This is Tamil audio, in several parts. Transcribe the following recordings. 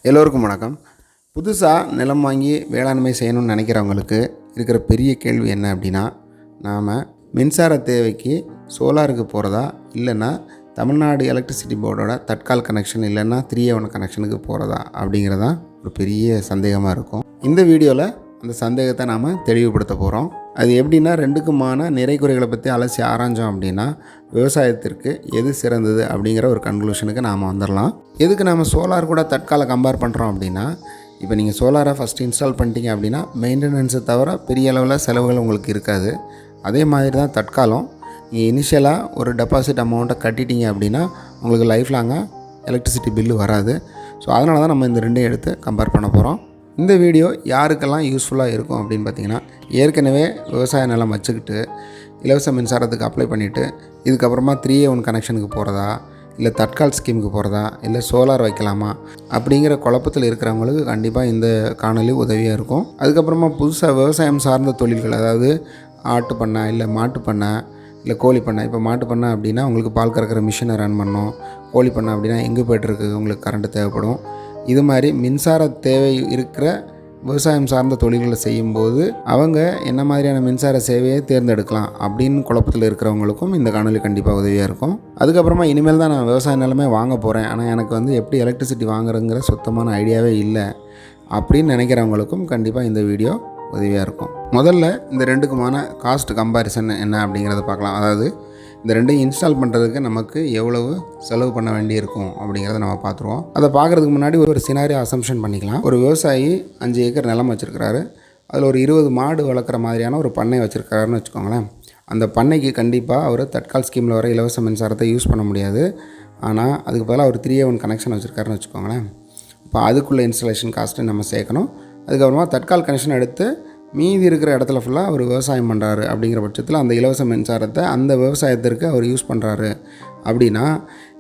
எல்லோருக்கும் வணக்கம். புதுசாக நிலம் வாங்கி வேளாண்மை செய்யணும்னு நினைக்கிறவங்களுக்கு இருக்கிற பெரிய கேள்வி என்ன அப்படின்னா, நாம் மின்சார தேவைக்கு சோலாருக்கு போகிறதா, இல்லைன்னா தமிழ்நாடு எலக்ட்ரிசிட்டி போர்டோட தட்கால் கனெக்ஷன் இல்லைன்னா 3A1 கனெக்ஷனுக்கு போகிறதா அப்படிங்கிறதான் ஒரு பெரிய சந்தேகமாக இருக்கும். இந்த வீடியோவில் அந்த சந்தேகத்தை நாம் தெளிவுபடுத்த போகிறோம். அது எப்படின்னா, ரெண்டுக்குமான நிறை குறைகளை பற்றி அலசி ஆராய்ஞ்சோம் அப்படின்னா விவசாயத்திற்கு எது சிறந்தது அப்படிங்கிற ஒரு கன்க்ளூஷனுக்கு நாம் வந்துடலாம். எதுக்கு நாம் சோலார் கூட தட்காலை கம்பேர் பண்ணுறோம் அப்படின்னா, இப்போ நீங்கள் சோலாரை ஃபஸ்ட்டு இன்ஸ்டால் பண்ணிட்டீங்க அப்படின்னா மெயின்டெனன்ஸை தவிர பெரிய அளவில் செலவுகள் உங்களுக்கு இருக்காது. அதே மாதிரி தான் தட்காலும். நீங்கள் இனிஷியலாக ஒரு டெபாசிட் அமௌண்ட்டை கட்டிட்டீங்க அப்படின்னா உங்களுக்கு லைஃப் லாங்காக எலக்ட்ரிசிட்டி பில்லு வராது. ஸோ அதனால தான் நம்ம இந்த ரெண்டையும் எடுத்து கம்பேர் பண்ண போகிறோம். இந்த வீடியோ யாருக்கெல்லாம் யூஸ்ஃபுல்லாக இருக்கும் அப்படின்னு பார்த்தீங்கன்னா, ஏற்கனவே விவசாய நிலம் வச்சுக்கிட்டு இலவச மின்சாரத்துக்கு அப்ளை பண்ணிவிட்டு இதுக்கப்புறமா 3A1 கனெக்ஷனுக்கு போகிறதா, இல்லை தட்கால் ஸ்கீமுக்கு போகிறதா, இல்லை சோலார் வைக்கலாமா அப்படிங்கிற குழப்பத்தில் இருக்கிறவங்களுக்கு கண்டிப்பாக இந்த காணொலி உதவியாக இருக்கும். அதுக்கப்புறமா புதுசாக விவசாயம் சார்ந்த தொழில்கள், அதாவது ஆட்டு பண்ணை, இல்லை மாட்டு பண்ணை, இல்லை கோழி பண்ணை. இப்போ மாட்டு பண்ணை அப்படின்னா உங்களுக்கு பால் கறக்கிற மிஷினை ரன் பண்ணணும். கோழி பண்ணை அப்படின்னா எங்கே போய்ட்டுருக்கு உங்களுக்கு கரண்ட்டு தேவைப்படும். இது மாதிரி மின்சார தேவை இருக்கிற விவசாயம் சார்ந்த தொழில்களை செய்யும்போது அவங்க என்ன மாதிரியான மின்சார சேவையை தேர்ந்தெடுக்கலாம் அப்படின்னு குழப்பத்தில் இருக்கிறவங்களுக்கும் இந்த காணொலி கண்டிப்பாக உதவியாக இருக்கும். அதுக்கப்புறமா இனிமேல் தான் நான் விவசாய நிலமே வாங்க போகிறேன், ஆனால் எனக்கு எப்படி எலக்ட்ரிசிட்டி வாங்குறதுங்கிற சுத்தமான ஐடியாவே இல்லை அப்படின்னு நினைக்கிறவங்களுக்கும் கண்டிப்பாக இந்த வீடியோ உதவியாக இருக்கும். முதல்ல இந்த ரெண்டுக்குமான காஸ்ட் கம்பேரிசன் என்ன அப்படிங்கிறத பார்க்கலாம். அதாவது இந்த ரெண்டையும் இன்ஸ்டால் பண்ணுறதுக்கு நமக்கு எவ்வளவு செலவு பண்ண வேண்டியிருக்கும் அப்படிங்கிறத நம்ம பார்த்துருவோம். அதை பார்க்குறதுக்கு முன்னாடி ஒரு சினாரியோ அசம்ஷன் பண்ணிக்கலாம். ஒரு விவசாயி 5 ஏக்கர் நிலம் வச்சுருக்கிறாரு. அதில் ஒரு 20 மாடு வளர்க்குற மாதிரியான ஒரு பண்ணை வச்சுருக்காருன்னு வச்சுக்கோங்களேன். அந்த பண்ணைக்கு கண்டிப்பாக அவர் தட்கால் ஸ்கீமில் வர இலவச மின்சாரத்தை யூஸ் பண்ண முடியாது. ஆனால் அதுக்கு பதிலாக ஒரு 3A1 கனெக்ஷன் வச்சுருக்காருன்னு வச்சுக்கோங்களேன். இப்போ அதுக்குள்ளே இன்ஸ்டாலேஷன் காஸ்ட்டு நம்ம சேர்க்கணும். அதுக்கப்புறமா தட்கால் கனெக்ஷன் எடுத்து மீதி இருக்கிற இடத்துல ஃபுல்லாக அவர் விவசாயம் பண்ணுறாரு அப்படிங்கிற பட்சத்தில் அந்த இலவச மின்சாரத்தை அந்த விவசாயத்திற்கு அவர் யூஸ் பண்ணுறாரு அப்படின்னா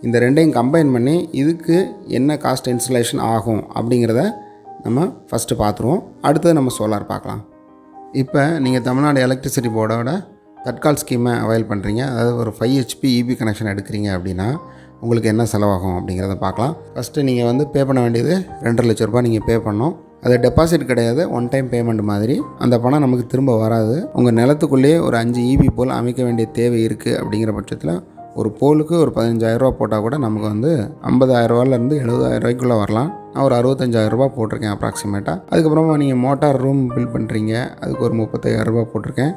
இந்த ரெண்டையும் கம்பைன் பண்ணி இதுக்கு என்ன காஸ்ட் இன்ஸ்டலேஷன் ஆகும் அப்படிங்கிறத நம்ம ஃபஸ்ட்டு பார்த்துருவோம். அடுத்தது நம்ம சோலார் பார்க்கலாம். இப்போ நீங்கள் தமிழ்நாடு எலக்ட்ரிசிட்டி போர்டோட தட்கால் ஸ்கீமை அவைல் பண்ணுறீங்க, அதாவது ஒரு 5 HP EB கனெக்ஷன் எடுக்கிறீங்க அப்படின்னா உங்களுக்கு என்ன செலவாகும் அப்படிங்கிறத பார்க்கலாம். ஃபஸ்ட்டு நீங்கள் பே பண்ண வேண்டியது 2.5 லட்ச ரூபா நீங்கள் பே பண்ணணும். அது டெபாசிட் கிடையாது, ஒன் டைம் பேமெண்ட் மாதிரி. அந்த பணம் நமக்கு திரும்ப வராது. உங்கள் நிலத்துக்குள்ளேயே ஒரு 5 EB போல் அமைக்க வேண்டிய தேவை இருக்குது அப்படிங்கிற பட்சத்தில் ஒரு போலுக்கு ஒரு 15,000 ரூபா போட்டால் கூட நமக்கு 50,000 ரூபாயிலேருந்து 70,000 ரூபாய்க்குள்ளே வரலாம். நான் ஒரு 65,000 ரூபா போட்டிருக்கேன் அப்ராக்சிமேட்டாக. அதுக்கப்புறமா நீங்கள் மோட்டார் ரூம் பில் பண்ணுறீங்க, அதுக்கு ஒரு 35,000 ரூபா போட்டிருக்கேன்.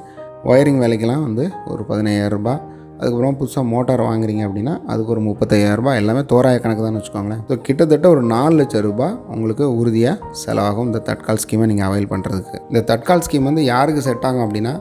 ஒயரிங் வேலைக்கெல்லாம் ஒரு 15,000 ரூபா. அதுக்கப்புறம் புதுசாக மோட்டார் வாங்குறீங்க அப்படின்னா அதுக்கு ஒரு 35,000 ரூபா. எல்லாமே தோராய கணக்கு தான் வச்சுக்கோங்களேன். ஸோ கிட்டத்தட்ட ஒரு 4 லட்சம் ரூபாய் உங்களுக்கு உறுதியாக செலவாகும் இந்த தட்கால் ஸ்கீமை நீங்கள் அவைல் பண்ணுறதுக்கு. இந்த தட்கால் ஸ்கீம் யாருக்கு செட் ஆகும் அப்படின்னா,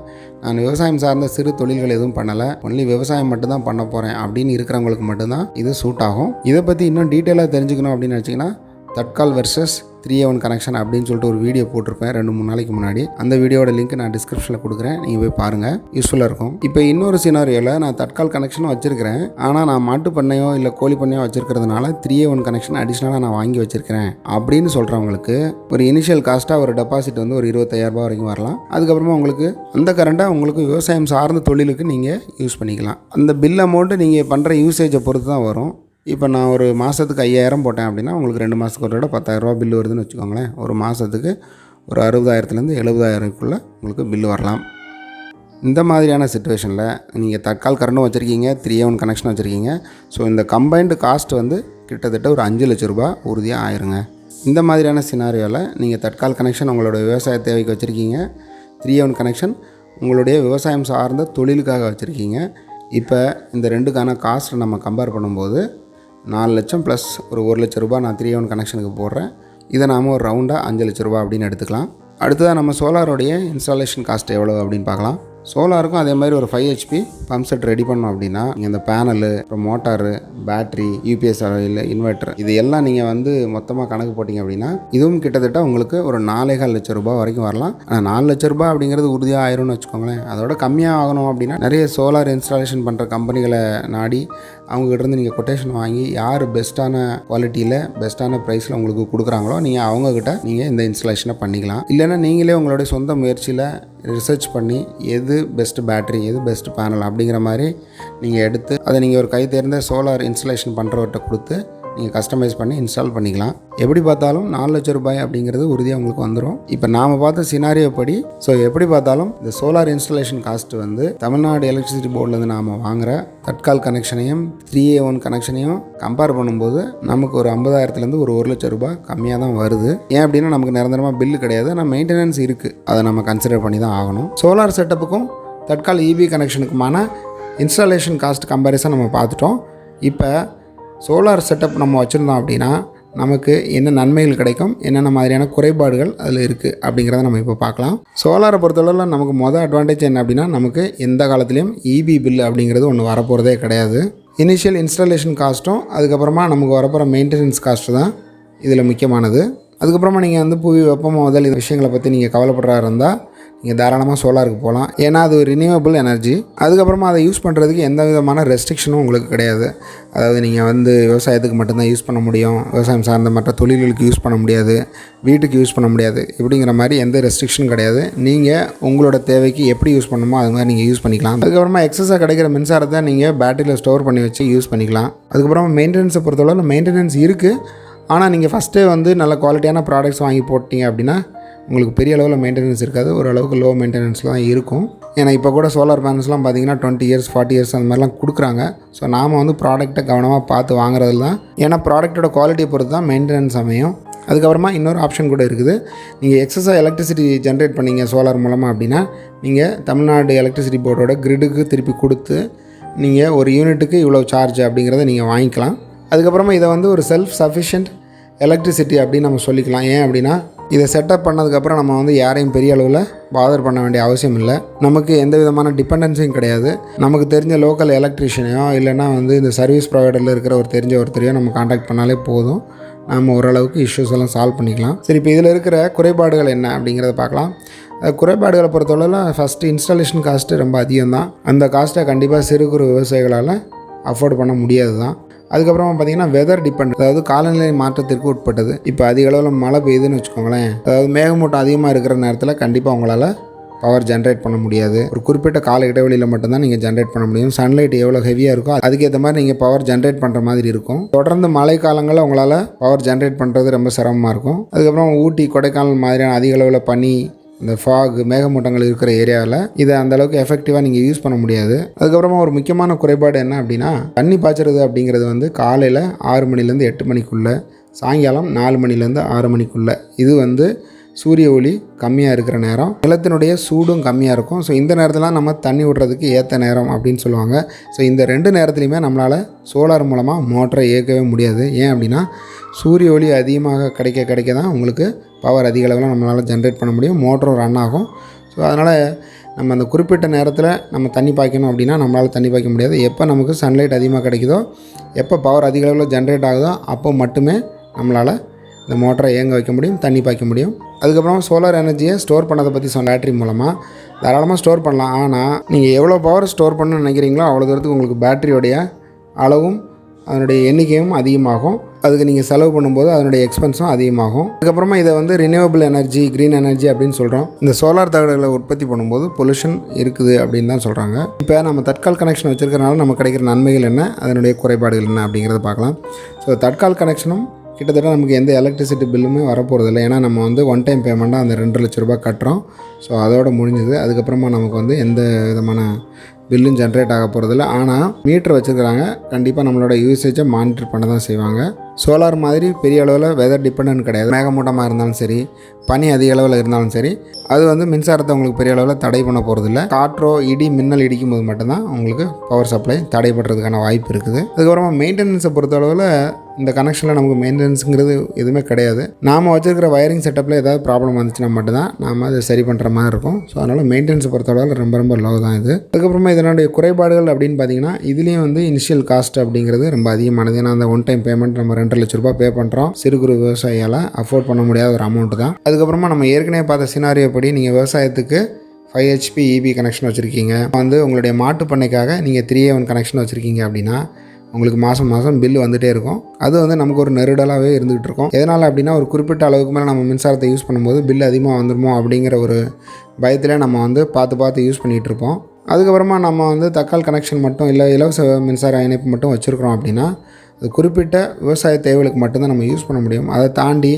நான் விவசாயம் சார்ந்த சிறு தொழில்கள் எதுவும் பண்ணலை, ஒன்லி விவசாயம் மட்டும்தான் பண்ண போகிறேன் அப்படின்னு இருக்கிறவங்களுக்கு மட்டும்தான் இது சூட் ஆகும். இதை பற்றி இன்னும் டீட்டெயிலாக தெரிஞ்சுக்கணும் அப்படின்னு வச்சிங்கன்னா தட்கால் வெர்சஸ் 3A1 கனெக்ஷன் அப்படின்னு சொல்லிட்டு ஒரு வீடியோ போட்டிருப்பேன் 2-3 நாளைக்கு முன்னாடி. அந்த வீடியோட லிங்க் நான் டிஸ்கிரிப்ஷனில் கொடுக்குறேன், நீங்கள் போய் பாருங்கள், யூஸ்ஃபுல்லாக இருக்கும். இப்போ இன்னொரு சினாரியோவில் நான் தட்கால் கனெக்ஷனும் வச்சுருக்கிறேன், ஆனால் நான் மாட்டு பண்ணையோ இல்லை கோழி பண்ணையோ வச்சுருக்கிறதுனால 3A1 கனெக்ஷன் அடிஷ்னலாக நான் வாங்கி வச்சுருக்கிறேன் அப்படின்னு சொல்கிறவங்களுக்கு ஒரு இனிஷியல் காஸ்ட்டாக ஒரு டெபாசிட் ஒரு 25,000 ரூபா வரைக்கும் வரலாம். அதுக்கப்புறமா உங்களுக்கு அந்த கரண்ட்டை உங்களுக்கு விவசாயம் சார்ந்த தொழிலுக்கு நீங்கள் யூஸ் பண்ணிக்கலாம். அந்த பில் அமௌண்ட்டு நீங்கள் பண்ணுற யூசேஜை பொறுத்து தான் வரும். இப்போ நான் ஒரு மாதத்துக்கு 5,000 போட்டேன் அப்படின்னா உங்களுக்கு 2 மாதத்துக்கு ஒரு 10,000 ரூபா பில்லு வருதுன்னு வச்சுக்கோங்களேன். ஒரு மாதத்துக்கு ஒரு 60,000லேருந்து 70,000க்குள்ளே உங்களுக்கு பில்லு வரலாம். இந்த மாதிரியான சிச்சுவேஷனில் நீங்கள் தட்கால் கரண்டும் வச்சுருக்கீங்க, 3A1 கனெக்ஷன் வச்சுருக்கீங்க. ஸோ இந்த கம்பைன்டு காஸ்ட் கிட்டத்தட்ட ஒரு 5 லட்ச ரூபா உறுதியாக ஆயிருங்க. இந்த மாதிரியான சினாரியோவில் நீங்கள் தட்கால் கனெக்ஷன் உங்களோட விவசாய தேவைக்கு வச்சுருக்கீங்க, 3A1 கனெக்ஷன் உங்களுடைய விவசாயம் சார்ந்த தொழிலுக்காக வச்சுருக்கீங்க. இப்போ இந்த ரெண்டுக்கான காஸ்ட்டை நம்ம கம்பேர் பண்ணும்போது 4 லட்சம் ப்ளஸ் ஒரு 1 லட்ச ரூபா நான் 3A1 கனெக்ஷனுக்கு போடுறேன். இதை நாம் ஒரு ரவுண்டாக 5 லட்ச ரூபா அப்படின்னு எடுத்துக்கலாம். அடுத்ததாக நம்ம சோலாரோடைய இன்ஸ்டாலேஷன் காஸ்ட் எவ்வளோ அப்படின்னு பார்க்கலாம். சோலாருக்கும் அதே மாதிரி ஒரு 5 HP பம்ப் செட் ரெடி பண்ணோம் அப்படின்னா நீங்கள் இந்த பேனலு, அப்புறம் மோட்டாரு, பேட்ரி, UPS இல்லை இன்வெர்ட்டர், இது எல்லாம் நீங்கள் மொத்தமாக கணக்கு போட்டிங்க அப்படின்னா இதுவும் கிட்டத்தட்ட உங்களுக்கு ஒரு 4.25 லட்ச ரூபா வரைக்கும் வரலாம். ஆனால் 4 லட்ச ரூபா அப்படிங்கிறது உறுதியாக ஆயிரும்னு வச்சுக்கோங்களேன். அதோட கம்மியாக ஆகணும் அப்படின்னா நிறைய சோலார் இன்ஸ்டாலேஷன் பண்ணுற கம்பெனிகளை நாடி அவங்ககிட்டருந்து நீங்கள் கொட்டேஷன் வாங்கி யார் பெஸ்ட்டான குவாலிட்டியில் பெஸ்ட்டான ப்ரைஸில் உங்களுக்கு கொடுக்குறாங்களோ நீங்கள் அவங்கக்கிட்ட நீங்கள் இந்த இன்ஸ்டாலேஷனை பண்ணிக்கலாம். இல்லைன்னா நீங்களே உங்களுடைய சொந்த முயற்சியில் ரிசர்ச் பண்ணி எது பெஸ்ட்டு பேட்ரி, எது பெஸ்ட்டு பேனல் அப்படிங்கிற மாதிரி நீங்கள் எடுத்து அதை நீங்கள் ஒரு கை தேர்ந்த சோலார் இன்ஸ்டாலேஷன் பண்ணுறவர்கிட்ட கொடுத்து நீங்கள் கஸ்டமைஸ் பண்ணி இன்ஸ்டால் பண்ணிக்கலாம். எப்படி பார்த்தாலும் 4 லட்சம் ரூபாய் அப்படிங்கிறது உறுதியாக உங்களுக்கு வந்துடும். இப்போ நாம் பார்த்த சினாரியோ படி எப்படி பார்த்தாலும் இந்த சோலார் இன்ஸ்டாலேஷன் காஸ்ட் வந்து தமிழ்நாடு எலக்ட்ரிசிட்டி போர்ட்லேருந்து நாம் வாங்குகிற தட்கால் கனெக்ஷனையும் 3A1 கனெக்ஷனையும் கம்பேர் பண்ணும்போது நமக்கு ஒரு 50,000லேருந்து ஒரு 1 லட்சம் ரூபாய் கம்மியாக தான் வருது. ஏன் அப்படின்னா நமக்கு நிரந்தரமாக பில்லு கிடையாது, ஆனால் மெயின்டெனன்ஸ் இருக்குது, அதை நம்ம கன்சிடர் பண்ணி தான் ஆகணும். சோலார் செட்டப்புக்கும் தட்கால் EB கனெக்ஷனுக்குமான இன்ஸ்டாலேஷன் காஸ்ட் கம்பேரிசன் நம்ம பார்த்துட்டோம். இப்போ சோலார் செட்டப் நம்ம வச்சுருந்தோம் அப்படின்னா நமக்கு என்ன நன்மைகள் கிடைக்கும், என்னென்ன மாதிரியான குறைபாடுகள் அதில் இருக்குது அப்படிங்கிறத நம்ம இப்போ பார்க்கலாம். சோலாரை பொறுத்தளவில் நமக்கு மொதல் அட்வான்டேஜ் என்ன அப்படின்னா நமக்கு எந்த காலத்துலேயும் EB பில் அப்படிங்கிறது ஒன்று வரப்போகிறதே கிடையாது. இனிஷியல் இன்ஸ்டாலேஷன் காஸ்ட்டும் அதுக்கப்புறமா நமக்கு வரப்போகிற மெயின்டெனன்ஸ் காஸ்ட்டு தான் இதில் முக்கியமானது. அதுக்கப்புறமா நீங்கள் வந்து புவி வெப்பம் முதல் இந்த விஷயங்களை பற்றி நீங்கள் கவலைப்படுறா இருந்தால் நீங்கள் தாராளமாக சோலாருக்கு போகலாம். ஏன்னா அது ஒரு ரினியூவபிள் எனர்ஜி. அதுக்கப்புறமா அதை யூஸ் பண்ணுறதுக்கு எந்த விதமான ரெஸ்ட்ரிக்ஷனும் உங்களுக்கு கிடையாது. அதாவது நீங்கள் வந்து விவசாயத்துக்கு மட்டும்தான் யூஸ் பண்ண முடியும், விவசாயம் சார்ந்த மற்ற தொழில்களுக்கு யூஸ் பண்ண முடியாது, வீட்டுக்கு யூஸ் பண்ண முடியாது, இப்படிங்கிற மாதிரி எந்த ரெஸ்ட்ரிக்ஷனும் கிடையாது. நீங்கள் உங்களோட தேவைக்கு எப்படி யூஸ் பண்ணணுமோ அது மாதிரி நீங்கள் யூஸ் பண்ணிக்கலாம். அதுக்கப்புறமா எக்ஸஸாக கிடைக்கிற மின்சாரத்தை நீங்கள் பேட்டரியில் ஸ்டோர் பண்ணி வச்சு யூஸ் பண்ணிக்கலாம். அதுக்கப்புறமா மெயின்டெனன்ஸை பொறுத்தளவு மெயின்டெனன்ஸ் இருக்குது. ஆனால் நீங்கள் ஃபஸ்ட்டே வந்து நல்ல குவாலிட்டியான ப்ராடக்ட்ஸ் வாங்கி போட்டிங்க அப்படின்னா உங்களுக்கு பெரிய அளவில் மெயின்டெனன்ஸ் இருக்காது, ஓரளவுக்கு லோ மெயின்டெனன்ஸில் தான் இருக்கும். ஏன்னா இப்போ கூட சோலார் பேனல்ஸ்லாம் பார்த்திங்கன்னா 20 இயர்ஸ் 40 இயர்ஸ் அந்த மாதிரிலாம் கொடுக்குறாங்க. ஸோ நாம் வந்து ப்ராடக்ட்டை கவனமாக பார்த்து வாங்குறதுல தான், ஏன்னா ப்ராடக்ட்டோட குவாலிட்டியை பொறுத்து தான் மெயின்டெனன்ஸ் அமையும். அதுக்கப்புறமா இன்னொரு ஆப்ஷன் கூட இருக்குது. நீங்கள் எக்ஸஸாக எலக்ட்ரிசிட்டி ஜென்ரேட் பண்ணிங்க சோலார் மூலமாக அப்படின்னா நீங்கள் தமிழ்நாடு எலக்ட்ரிசிட்டி போர்டோட கிரிடுக்கு திருப்பி கொடுத்து நீங்கள் ஒரு யூனிட்டுக்கு இவ்வளோ சார்ஜ் அப்படிங்கிறத நீங்கள் வாங்கிக்கலாம். அதுக்கப்புறமா இதை வந்து ஒரு செல்ஃப் சஃபிஷியன்ட் எலக்ட்ரிசிட்டி அப்படின்னு நம்ம சொல்லிக்கலாம். ஏன் அப்படின்னா இதை செட்டப் பண்ணதுக்கப்புறம் நம்ம வந்து யாரையும் பெரிய அளவில் பாதர் பண்ண வேண்டிய அவசியம் இல்லை. நமக்கு எந்த விதமான டிபெண்டன்ஸும் கிடையாது. நமக்கு தெரிஞ்ச லோக்கல் எலக்ட்ரிஷியனையோ இல்லைனா வந்து இந்த சர்வீஸ் ப்ரொவைடரில் இருக்கிற ஒருத்தரையோ நம்ம காண்டாக்ட் பண்ணாலே போதும், நம்ம ஓரளவுக்கு இஷ்யூஸ் எல்லாம் சால்வ் பண்ணிக்கலாம். சரி, இப்போ இதில் இருக்கிற குறைபாடுகள் என்ன அப்படிங்கிறத பார்க்கலாம். குறைபாடுகளை பொறுத்தவரையில் ஃபஸ்ட்டு இன்ஸ்டாலேஷன் காஸ்ட்டு ரொம்ப அதிகம் தான். அந்த காஸ்ட்டை கண்டிப்பாக சிறு குறு விவசாயிகளால் அஃபோர்ட் பண்ண முடியாது தான். அதுக்கப்புறமா பார்த்திங்கன்னா வெதர் டிபெண்ட், அதாவது காலநிலை மாற்றத்திற்கு உட்பட்டது. இப்போ அதிக அளவில் மழை பெய்யுதுன்னு வச்சுக்கோங்களேன், அதாவது மேகமூட்டம் அதிகமாக இருக்கிற நேரத்தில் கண்டிப்பாக உங்களால் பவர் ஜென்ரேட் பண்ண முடியாது. ஒரு குறிப்பிட்ட கால இடைவெளியில் மட்டும்தான் நீங்கள் ஜென்ரேட் பண்ண முடியும். சன்லைட் எவ்வளோ ஹெவியாக இருக்கோ அதுக்கேற்ற மாதிரி நீங்கள் பவர் ஜென்ரேட் பண்ணுற மாதிரி இருக்கும். தொடர்ந்து மழை காலங்களில் உங்களால் பவர் ஜென்ரேட் பண்ணுறது ரொம்ப சிரமமாக இருக்கும். அதுக்கப்புறம் ஊட்டி கொடைக்கானல் மாதிரியான அதிக அளவில் பனி, இந்த ஃபாக் மேகமூட்டங்கள் இருக்கிற ஏரியாவில் இதை அந்தளவுக்கு எஃபெக்டிவாக நீங்கள் யூஸ் பண்ண முடியாது. அதுக்கப்புறமா ஒரு முக்கியமான குறைபாடு என்ன அப்படின்னா தண்ணி பாய்ச்சறது அப்படிங்கிறது வந்து காலையில் 6 மணிலேருந்து 8 மணிக்குள்ளே, சாயங்காலம் 4 மணிலேருந்து 6 மணிக்குள்ளே. இது வந்து சூரிய ஒளி கம்மியாக இருக்கிற நேரம், நிலத்தினுடைய சூடும் கம்மியாக இருக்கும். ஸோ இந்த நேரத்தில் நம்ம தண்ணி விடுறதுக்கு ஏற்ற நேரம் அப்படின்னு சொல்லுவாங்க. ஸோ இந்த 2 நேரத்துலையுமே நம்மளால் சோலார் மூலமாக மோட்டரை இயக்கவே முடியாது. ஏன் அப்படின்னா சூரிய ஒளி அதிகமாக கிடைக்க தான் உங்களுக்கு பவர் அதிக அளவில் நம்மளால் ஜென்ரேட் பண்ண முடியும், மோட்டரும் ரன் ஆகும். ஸோ அதனால் நம்ம அந்த குறிப்பிட்ட நேரத்தில் நம்ம தண்ணி பாய்க்கணும் அப்படின்னா நம்மளால் தண்ணி பாய்க்க முடியாது. எப்போ நமக்கு சன்லைட் அதிகமாக கிடைக்குதோ, எப்போ பவர் அதிக அளவில் ஜென்ரேட் ஆகுதோ அப்போ மட்டுமே நம்மளால் இந்த மோட்டரை இயங்க வைக்க முடியும், தண்ணி பாய்க்க முடியும். அதுக்கப்புறம் சோலார் எனர்ஜியை ஸ்டோர் பண்ணதை பற்றி பேட்டரி மூலமாக தாராளமாக ஸ்டோர் பண்ணலாம். ஆனால் நீங்கள் எவ்வளோ பவர் ஸ்டோர் பண்ணணும்னு நினைக்கிறீங்களோ அவ்வளோ தூரத்துக்கு உங்களுக்கு பேட்டரியோடைய அளவும் அதனுடைய எண்ணிக்கையும் அதிகமாகும். அதுக்கு நீங்கள் செலவு பண்ணும்போது அதனுடைய எக்ஸ்பென்ஸும் அதிகமாகும். அதுக்கப்புறமா இதை வந்து ரினியூவபிள் எனர்ஜி, க்ரீன் எனர்ஜி அப்படின்னு சொல்கிறோம். இந்த சோலார் தகடுகளை உற்பத்தி பண்ணும்போது பொல்யூஷன் இருக்குது அப்படின்னு தான் சொல்கிறாங்க. இப்போ நம்ம தட்கால் கனெக்ஷன் வச்சுருக்கனால நமக்கு கிடைக்கிற நன்மைகள் என்ன, அதனுடைய குறைபாடுகள் என்ன அப்படிங்கிறத பார்க்கலாம். ஸோ தட்கால் கனெக்ஷனும் கிட்டத்தட்ட நமக்கு எந்த எலக்ட்ரிசிட்டி பில்லுமே வரப்போகிறதில்ல. ஏன்னா நம்ம வந்து ஒன் டைம் பேமெண்ட்டாக அந்த 2 லட்ச ரூபாய் கட்டுறோம். ஸோ அதோட முடிஞ்சுது. அதுக்கப்புறமா நமக்கு வந்து எந்த விதமான பில்லும் ஜென்ரேட் ஆக போகிறதில்ல. ஆனால் மீட்டர் வச்சுருக்கிறாங்க, கண்டிப்பாக நம்மளோட யூசேஜை மானிட்டர் பண்ண தான் செய்வாங்க. சோலார் மாதிரி பெரிய அளவில் வெதர் டிபெண்ட் கிடையாது. மேகமூட்டமாக இருந்தாலும் சரி, பனி அதிக அளவில் இருந்தாலும் சரி, அது வந்து மின்சாரத்தை உங்களுக்கு பெரிய அளவில் தடை பண்ண போகிறதில்ல. காற்றோ இடி மின்னல் இடிக்கும் போது மட்டும்தான் உங்களுக்கு பவர் சப்ளை தடைப்படுறதுக்கான வாய்ப்பு இருக்குது. அதுக்கப்புறமா மெயின்டெனன்ஸை பொறுத்த அளவில் இந்த கனெக்ஷனில் நமக்கு மெயின்டெனன்ஸுங்கிறது எதுவுமே கிடையாது. நாம் வச்சுருக்கிற வயரிங் செட்டப்பில் ஏதாவது ப்ராப்ளம் வந்துச்சுன்னா மட்டும்தான் நாம் அதை சரி பண்ணுற மாதிரி இருக்கும். ஸோ அதனால் மெயின்டெனன்ஸை பொறுத்த அளவில் ரொம்ப லோ தான் இது. அதுக்கப்புறமா இதனுடைய குறைபாடுகள் அப்படின்னு பார்த்தீங்கன்னா இதுலேயும் வந்து இனிஷியல் காஸ்ட் அப்படிங்கிறது ரொம்ப அதிகமானது. ஏன்னா அந்த ஒன் டைம் பேமெண்ட் நம்ம 2 லட்ச ரூபாய் பே பண்ணுறோம். சிறு குறு விவசாயியால் அஃபோர்ட் பண்ண முடியாத ஒரு அமௌண்ட் தான். அதுக்கப்புறமா நம்ம ஏற்கனவே பார்த்த சினாரியோ படி நீங்கள் விவசாயத்துக்கு 5 HP EB கனெக்ஷன் வச்சுருக்கீங்க, வந்து உங்களுடைய மாட்டு பண்ணைக்காக நீங்கள் 3A1 கனெக்ஷன் வச்சுருக்கீங்க அப்படின்னா உங்களுக்கு மாதம் பில்லு வந்துகிட்டே இருக்கும். அது வந்து நமக்கு ஒரு நெருடலாகவே இருந்துகிட்டு இருக்கும். எதனால் அப்படின்னா ஒரு குறிப்பிட்ட அளவுக்கு மேலே நம்ம மின்சாரத்தை யூஸ் பண்ணும்போது பில்லு அதிகமாக வந்துடுமோ அப்படிங்கிற ஒரு பயத்தில் நம்ம வந்து பார்த்து யூஸ் பண்ணிகிட்டு இருப்போம். அதுக்கப்புறமா நம்ம வந்து தட்கால் கனெக்ஷன் மட்டும் இல்லை இலவச மின்சார இணைப்பு மட்டும் வச்சுருக்கிறோம் அப்படின்னா அது குறிப்பிட்ட விவசாய தேவைகளுக்கு மட்டும்தான் நம்ம யூஸ் பண்ண முடியும். அதை தாண்டி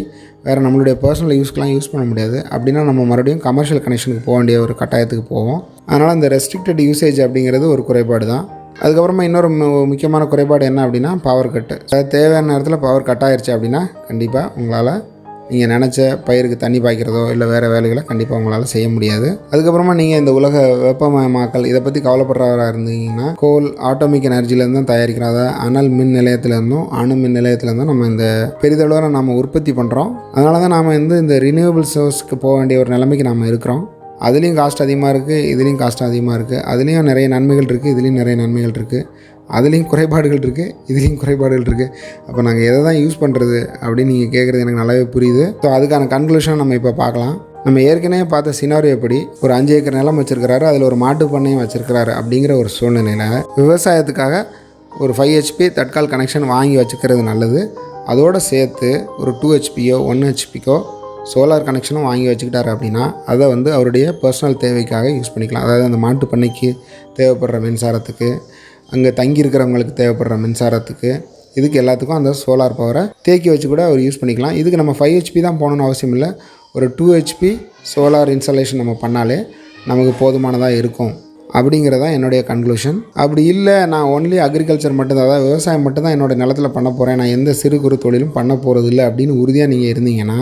வேறு நம்மளுடைய பர்சனல் யூஸ்க்கெலாம் யூஸ் பண்ண முடியாது. அப்படின்னா நம்ம மறுபடியும் கமர்ஷியல் கனெக்ஷனுக்கு போக வேண்டிய ஒரு கட்டாயத்துக்கு போவோம். அதனால் இந்த ரெஸ்ட்ரிக்டட் யூசேஜ் அப்படிங்கிறது ஒரு குறைபாடு தான். அதுக்கப்புறமா இன்னொரு முக்கியமான குறைபாடு என்ன அப்படின்னா பவர் கட்டு. அதாவது தேவையான நேரத்தில் பவர் கட் ஆகிருச்சு அப்படின்னா கண்டிப்பாக உங்களால் நீங்கள் நினச்ச பயிருக்கு தண்ணி பாய்க்கிறதோ இல்லை வேறு வேலைகளை கண்டிப்பாக உங்களால் செய்ய முடியாது. அதுக்கப்புறமா நீங்கள் இந்த உலக வெப்பமயமாக்கல் இதை பற்றி கவலைப்படுறவராக இருந்தீங்கன்னா கோல் ஆட்டோமிக் எனர்ஜிலேருந்து தான் தயாரிக்கிறத அனல் மின் நிலையத்திலேருந்தும் அணு மின் நிலையத்திலேருந்தும் நம்ம இந்த பெரிதளவில் நம்ம உற்பத்தி பண்ணுறோம். அதனால தான் நாம் இந்த ரினியூவபிள் சோர்ஸ்க்கு போக வேண்டிய ஒரு நிலைமைக்கு நாம் இருக்கிறோம். அதுலேயும் காஸ்ட் அதிகமாக இருக்குது, இதுலேயும் காஸ்ட் அதிகமாக இருக்குது. அதுலேயும் நிறைய நன்மைகள் இருக்குது, இதுலேயும் நிறைய நன்மைகள் இருக்குது. அதுலேயும் குறைபாடுகள் இருக்குது, இதுலேயும் குறைபாடுகள் இருக்குது. அப்போ நாங்கள் எதை தான் யூஸ் பண்ணுறது அப்படின்னு நீங்கள் கேட்குறது எனக்கு நல்லாவே புரியுது. ஸோ அதுக்கான கன்க்ளூஷன் நம்ம இப்போ பார்க்கலாம். நம்ம ஏற்கனவே பார்த்த சினாரியோ எப்படி ஒரு 5 ஏக்கர் நிலம் வச்சுருக்கிறாரு, அதில் ஒரு மாட்டு பண்ணையும் வச்சுருக்கிறாரு. அப்படிங்கிற ஒரு சூழ்நிலையில் விவசாயத்துக்காக ஒரு 5 HP தட்கால் கனெக்ஷன் வாங்கி வச்சுக்கிறது நல்லது. அதோடு சேர்த்து ஒரு 2 HPயோ 1 HPக்கோ சோலார் கனெக்ஷனும் வாங்கி வச்சுக்கிட்டாரு அப்படின்னா அதை அவருடைய பர்சனல் தேவைக்காக யூஸ் பண்ணிக்கலாம். அதாவது அந்த மாட்டு பண்ணைக்கு தேவைப்படுற மின்சாரத்துக்கு, அங்கே தங்கியிருக்கிறவங்களுக்கு தேவைப்படுற மின்சாரத்துக்கு, இதுக்கு எல்லாத்துக்கும் அந்த சோலார் பவரை தேக்கி வச்சு கூட அவர் யூஸ் பண்ணிக்கலாம். இதுக்கு நம்ம 5 HP தான் போகணுன்னு அவசியம் இல்லை. ஒரு 2 HP சோலார் இன்ஸ்டாலேஷன் நம்ம பண்ணாலே நமக்கு போதுமானதாக இருக்கும் அப்படிங்கிறதான் என்னுடைய கன்க்ளூஷன். அப்படி இல்லை நான் ஒன்லி அக்ரிகல்ச்சர் மட்டும்தான், அதாவது விவசாயம் மட்டும்தான் என்னோடய நிலத்தில் பண்ண போகிறேன், நான் எந்த சிறு குறு தொழிலும் பண்ண போகிறது இல்லை அப்படின்னு உறுதியாக நீங்கள் இருந்தீங்கன்னா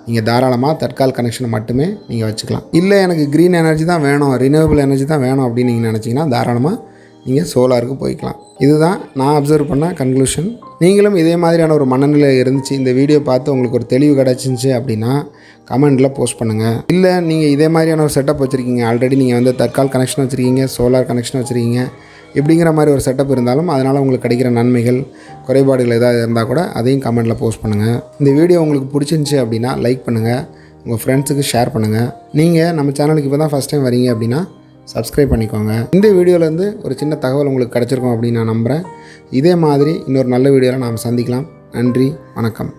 நீங்கள் தாராளமாக தட்கால் கனெக்ஷனை மட்டுமே நீங்கள் வச்சுக்கலாம். இல்லை எனக்கு க்ரீன் எனர்ஜி தான் வேணும், ரினியூவபிள் எனர்ஜி தான் வேணும் அப்படின்னு நீங்கள் நினச்சிங்கன்னா தாராளமாக நீங்கள் சோலாருக்கு போய்க்கலாம். இதுதான் நான் அப்சர்வ் பண்ண கன்க்ளூஷன். நீங்களும் இதே மாதிரியான ஒரு மனநிலை இருந்துச்சு, இந்த வீடியோ பார்த்து உங்களுக்கு ஒரு தெளிவு கிடச்சிச்சு அப்படின்னா கமெண்ட்டில் போஸ்ட் பண்ணுங்கள். இல்லை நீங்கள் இதே மாதிரியான ஒரு செட்டப் வச்சுருக்கீங்க, ஆல்ரெடி நீங்கள் தட்கால் கனெக்ஷன் வச்சுருக்கீங்க, சோலார் கனெக்ஷன் வச்சுருக்கீங்க, இப்படிங்கிற மாதிரி ஒரு செட்டப் இருந்தாலும் அதனால் உங்களுக்கு கிடைக்கிற நன்மைகள் குறைபாடுகள் ஏதாவது இருந்தால் கூட அதையும் கமெண்ட்டில் போஸ்ட் பண்ணுங்கள். இந்த வீடியோ உங்களுக்கு பிடிச்சிருந்துச்சி அப்படின்னா லைக் பண்ணுங்கள், உங்கள் ஃப்ரெண்ட்ஸுக்கு ஷேர் பண்ணுங்கள். நீங்கள் நம்ம சேனலுக்கு இப்போ தான் ஃபஸ்ட் டைம் வரீங்க அப்படின்னா சப்ஸ்கிரைப் பண்ணிக்கோங்க. இந்த வீடியோலேருந்து ஒரு சின்ன தகவல் உங்களுக்கு கிடச்சிருக்கும் அப்படின்னு நான் நம்புகிறேன். இதே மாதிரி இன்னொரு நல்ல வீடியோவில் நாம் சந்திக்கலாம். நன்றி, வணக்கம்.